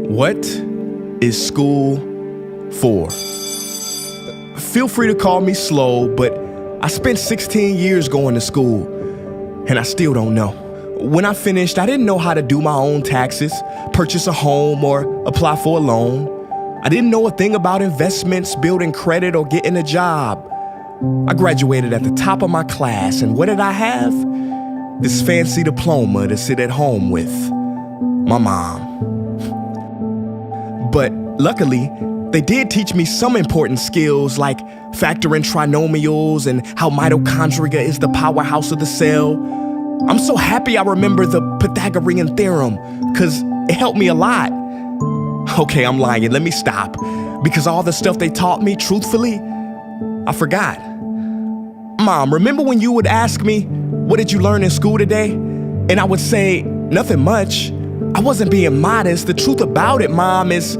What is school for? Feel free to call me slow, but I spent 16 years going to school, and I still don't know. When I finished, I didn't know how to do my own taxes, purchase a home, or apply for a loan. I didn't know a thing about investments, building credit, or getting a job. I graduated at the top of my class, and what did I have? This fancy diploma to sit at home with my mom. But luckily, they did teach me some important skills like factoring trinomials and how mitochondria is the powerhouse of the cell. I'm so happy I remember the Pythagorean theorem, because it helped me a lot. Okay, I'm lying. Let me stop. Because all the stuff they taught me, truthfully, I forgot. Mom, remember when you would ask me, what did you learn in school today? And I would say, nothing much. I wasn't being modest. The truth about it, Mom, is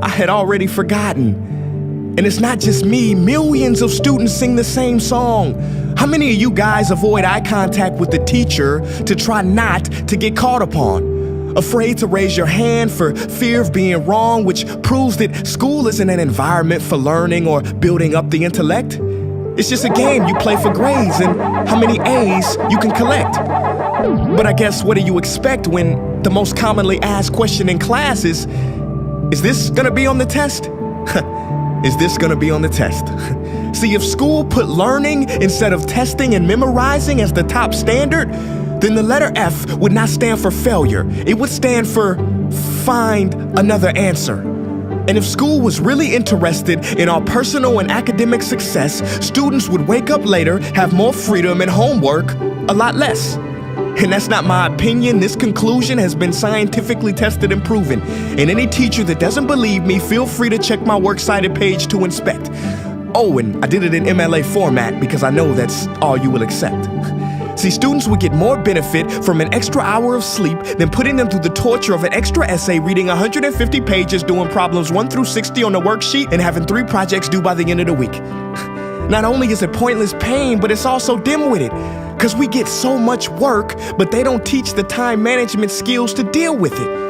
I had already forgotten. And it's not just me. Millions of students sing the same song. How many of you guys avoid eye contact with the teacher to try not to get caught upon? Afraid to raise your hand for fear of being wrong, which proves that school isn't an environment for learning or building up the intellect. It's just a game you play for grades and how many A's you can collect. But I guess what do you expect when the most commonly asked question in class is this gonna be on the test? Is this gonna be on the test? See, if school put learning instead of testing and memorizing as the top standard, then the letter F would not stand for failure. It would stand for find another answer. And if school was really interested in our personal and academic success, students would wake up later, have more freedom, and homework a lot less. And that's not my opinion. This conclusion has been scientifically tested and proven. And any teacher that doesn't believe me, feel free to check my works cited page to inspect. Oh, and I did it in MLA format because I know that's all you will accept. See, students would get more benefit from an extra hour of sleep than putting them through the torture of an extra essay, reading 150 pages, doing problems 1 through 60 on the worksheet, and having 3 projects due by the end of the week. Not only is it pointless pain, but it's also dim-witted, because we get so much work, but they don't teach the time management skills to deal with it.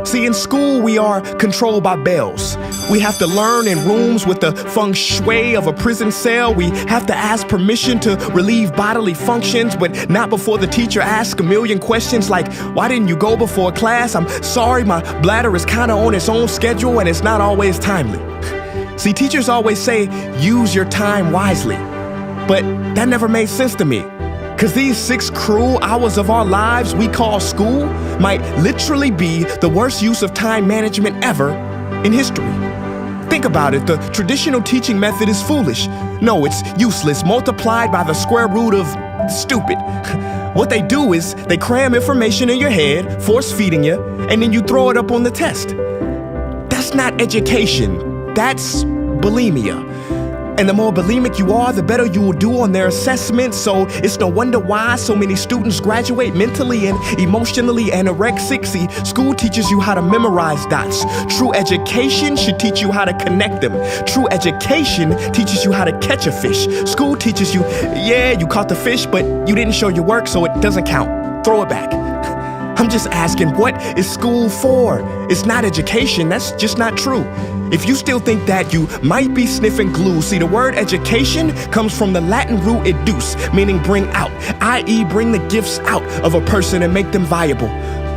See, in school, we are controlled by bells. We have to learn in rooms with the feng shui of a prison cell. We have to ask permission to relieve bodily functions, but not before the teacher asks a million questions like, why didn't you go before class? I'm sorry, my bladder is kind of on its own schedule and it's not always timely. See, teachers always say, use your time wisely. But that never made sense to me. Because these 6 cruel hours of our lives we call school might literally be the worst use of time management ever in history. Think about it, the traditional teaching method is foolish. No, it's useless, multiplied by the square root of stupid. What they do is they cram information in your head, force feeding you, and then you throw it up on the test. That's not education, that's bulimia. And the more bulimic you are, the better you will do on their assessments. So it's no wonder why so many students graduate mentally and emotionally anorexic. See, school teaches you how to memorize dots. True education should teach you how to connect them. True education teaches you how to catch a fish. School teaches you, yeah, you caught the fish, but you didn't show your work, so it doesn't count. Throw it back. I'm just asking, what is school for? It's not education, that's just not true. If you still think that, you might be sniffing glue. See, the word education comes from the Latin root educe, meaning bring out, i.e. bring the gifts out of a person and make them viable.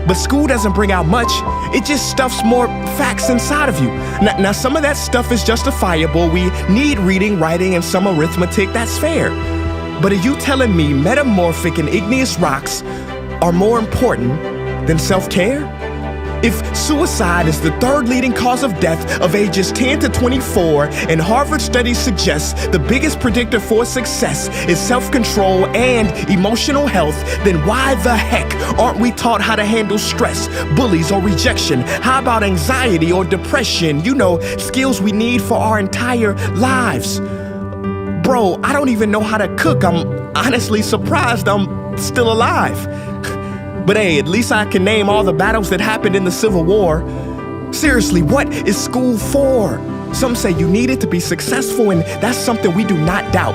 But school doesn't bring out much, it just stuffs more facts inside of you. Now some of that stuff is justifiable. We need reading, writing, and some arithmetic, that's fair. But are you telling me metamorphic and igneous rocks are more important than self-care? If suicide is the 3rd leading cause of death of ages 10 to 24, and Harvard studies suggest the biggest predictor for success is self-control and emotional health, then why the heck aren't we taught how to handle stress, bullies, or rejection? How about anxiety or depression? You know, skills we need for our entire lives. Bro, I don't even know how to cook. I'm honestly surprised I'm still alive. But hey, at least I can name all the battles that happened in the Civil War. Seriously, what is school for? Some say you need it to be successful, and that's something we do not doubt.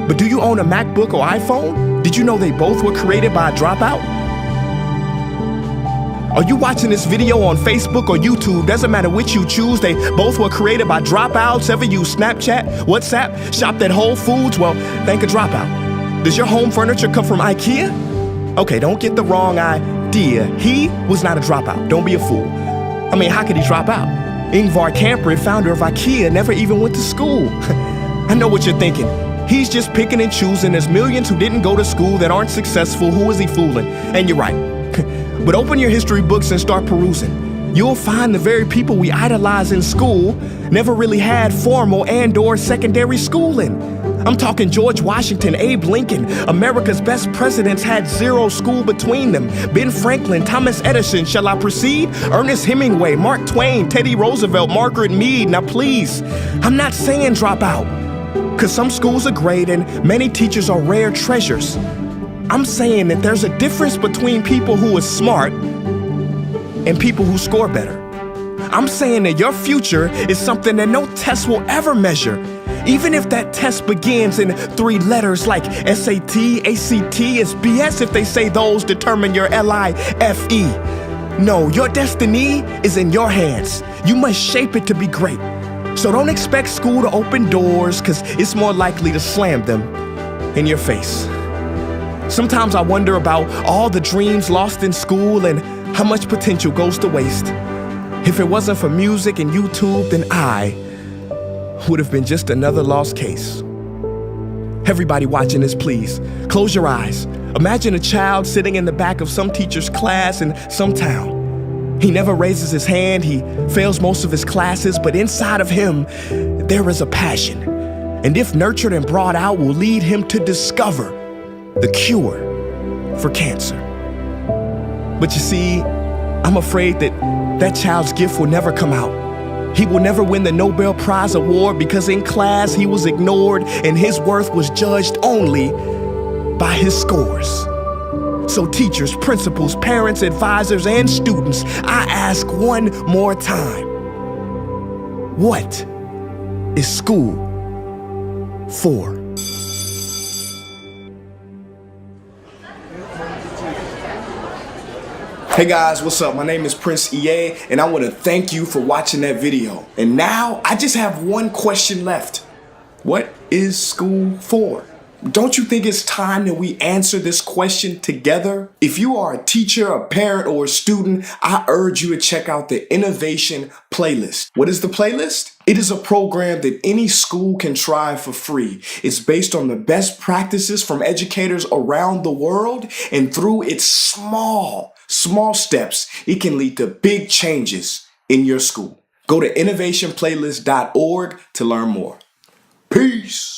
But do you own a MacBook or iPhone? Did you know they both were created by a dropout? Are you watching this video on Facebook or YouTube? Doesn't matter which you choose. They both were created by dropouts. Ever use Snapchat, WhatsApp, shopped at Whole Foods? Well, thank a dropout. Does your home furniture come from IKEA? Okay, don't get the wrong idea. He was not a dropout. Don't be a fool. I mean, how could he drop out? Ingvar Kamprad, founder of IKEA, never even went to school. I know what you're thinking. He's just picking and choosing. There's millions who didn't go to school that aren't successful. Who is he fooling? And you're right. But open your history books and start perusing. You'll find the very people we idolize in school never really had formal and/or secondary schooling. I'm talking George Washington, Abe Lincoln. America's best presidents had zero school between them. Ben Franklin, Thomas Edison, shall I proceed? Ernest Hemingway, Mark Twain, Teddy Roosevelt, Margaret Mead. Now please, I'm not saying drop out, because some schools are great and many teachers are rare treasures. I'm saying that there's a difference between people who are smart and people who score better. I'm saying that your future is something that no test will ever measure, even if that test begins in 3 letters like SAT, ACT. It's BS if they say those determine your LIFE. No, your destiny is in your hands. You must shape it to be great. So don't expect school to open doors, because it's more likely to slam them in your face. Sometimes I wonder about all the dreams lost in school and how much potential goes to waste. If it wasn't for music and YouTube, then I would have been just another lost case. Everybody watching this, please, close your eyes. Imagine a child sitting in the back of some teacher's class in some town. He never raises his hand, he fails most of his classes, but inside of him, there is a passion. And if nurtured and brought out, will lead him to discover the cure for cancer. But you see, I'm afraid that child's gift will never come out. He will never win the Nobel Prize award because in class he was ignored and his worth was judged only by his scores. So teachers, principals, parents, advisors, and students, I ask one more time, what is school for? Hey guys, what's up? My name is Prince EA, and I want to thank you for watching that video. And now I just have one question left. What is school for? Don't you think it's time that we answer this question together? If you are a teacher, a parent, or a student, I urge you to check out the Innovation Playlist. What is the playlist? It is a program that any school can try for free. It's based on the best practices from educators around the world, and through its small steps, it can lead to big changes in your school. Go to innovationplaylist.org to learn more. Peace.